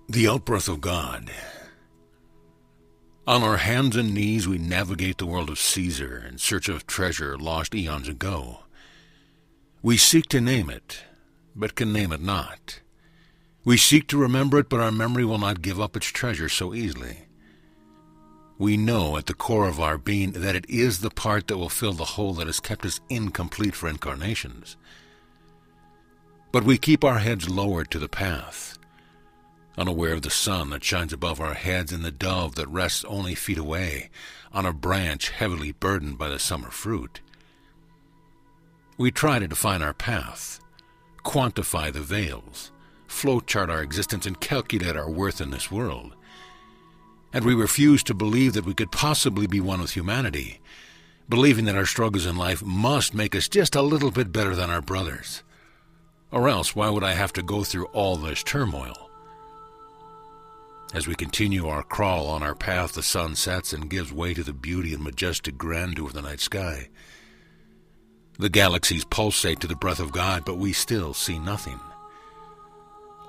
The Outbreath of God. On our hands and knees we navigate the world of Caesar in search of treasure lost eons ago. We seek to name it, but can name it not. We seek to remember it, but our memory will not give up its treasure so easily. We know at the core of our being that it is the part that will fill the hole that has kept us incomplete for incarnations. But we keep our heads lowered to the path, unaware of the sun that shines above our heads and the dove that rests only feet away on a branch heavily burdened by the summer fruit. We try to define our path, quantify the veils, flowchart our existence, and calculate our worth in this world. And we refuse to believe that we could possibly be one with humanity, believing that our struggles in life must make us just a little bit better than our brothers. Or else, why would I have to go through all this turmoil? As we continue our crawl on our path, the sun sets and gives way to the beauty and majestic grandeur of the night sky. The galaxies pulsate to the breath of God, but we still see nothing.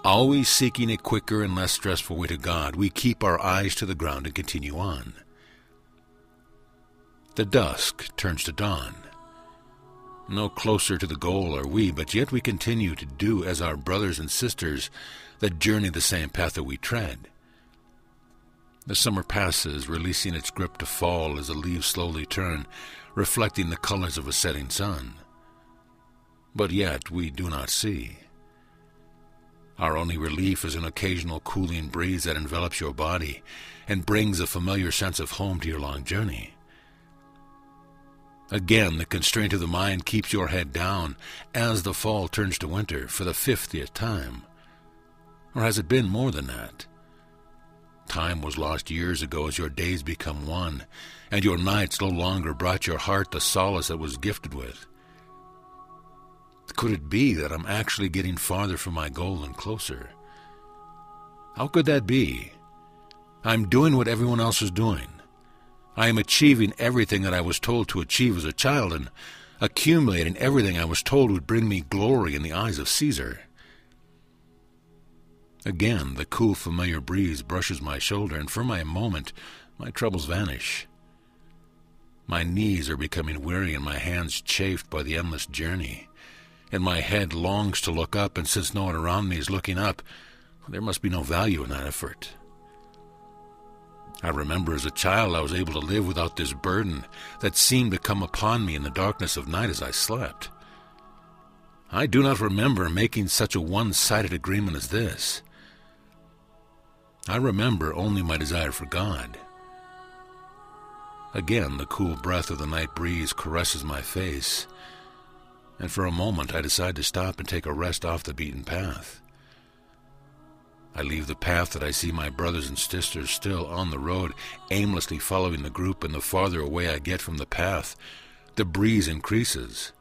Always seeking a quicker and less stressful way to God, we keep our eyes to the ground and continue on. The dusk turns to dawn. No closer to the goal are we, but yet we continue to do as our brothers and sisters that journey the same path that we tread. The summer passes, releasing its grip to fall as the leaves slowly turn, reflecting the colors of a setting sun. But yet we do not see. Our only relief is an occasional cooling breeze that envelops your body and brings a familiar sense of home to your long journey. Again, the constraint of the mind keeps your head down as the fall turns to winter for the 50th time. Or has it been more than that? Time was lost years ago as your days become one, and your nights no longer brought your heart the solace it was gifted with. Could it be that I'm actually getting farther from my goal and closer? How could that be? I'm doing what everyone else is doing. I am achieving everything that I was told to achieve as a child and accumulating everything I was told would bring me glory in the eyes of Caesar. Again, the cool, familiar breeze brushes my shoulder, and for my moment, my troubles vanish. My knees are becoming weary and my hands chafed by the endless journey, and my head longs to look up, and since no one around me is looking up, there must be no value in that effort. I remember as a child I was able to live without this burden that seemed to come upon me in the darkness of night as I slept. I do not remember making such a one-sided agreement as this. I remember only my desire for God. Again, the cool breath of the night breeze caresses my face, and for a moment I decide to stop and take a rest off the beaten path. I leave the path that I see my brothers and sisters still on the road, aimlessly following the group, and the farther away I get from the path, the breeze increases.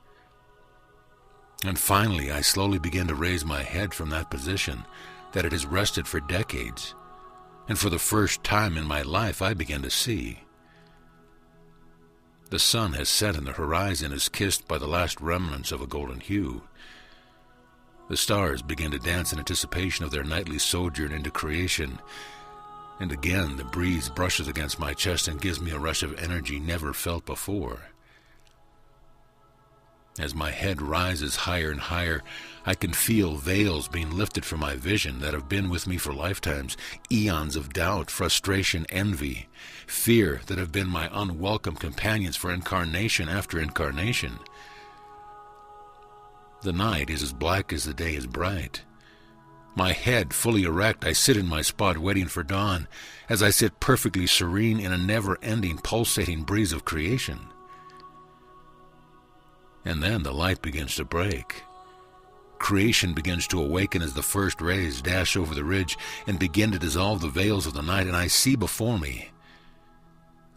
And finally, I slowly begin to raise my head from that position that it has rested for decades, and for the first time in my life I begin to see. The sun has set and the horizon is kissed by the last remnants of a golden hue. The stars begin to dance in anticipation of their nightly sojourn into creation, and again the breeze brushes against my chest and gives me a rush of energy never felt before. As my head rises higher and higher, I can feel veils being lifted from my vision that have been with me for lifetimes, eons of doubt, frustration, envy, fear that have been my unwelcome companions for incarnation after incarnation. The night is as black as the day is bright. My head fully erect, I sit in my spot waiting for dawn, as I sit perfectly serene in a never-ending pulsating breeze of creation. And then the light begins to break. Creation begins to awaken as the first rays dash over the ridge and begin to dissolve the veils of the night, and I see before me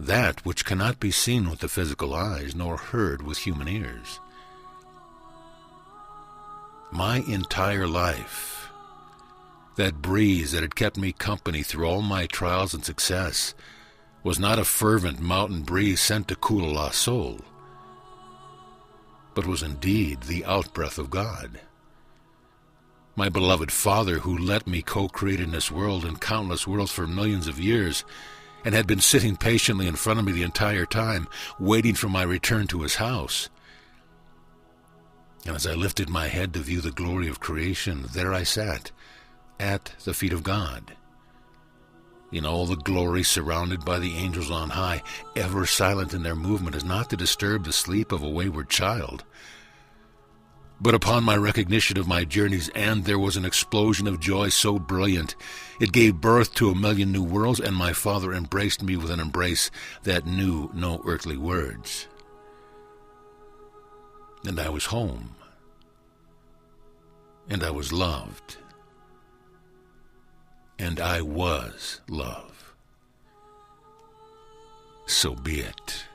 that which cannot be seen with the physical eyes nor heard with human ears. My entire life, that breeze that had kept me company through all my trials and success, was not a fervent mountain breeze sent to cool a lost soul, but was indeed the outbreath of God. my beloved Father, who let me co-create in this world and countless worlds for millions of years, and had been sitting patiently in front of me the entire time, waiting for my return to his house. And as I lifted my head to view the glory of creation, there I sat, at the feet of God, in all the glory, surrounded by the angels on high, ever silent in their movement as not to disturb the sleep of a wayward child. But upon my recognition of my journey's end, there was an explosion of joy so brilliant, it gave birth to 1,000,000 new worlds, and my Father embraced me with an embrace that knew no earthly words. And I was home, and I was loved, and I was love. So be it.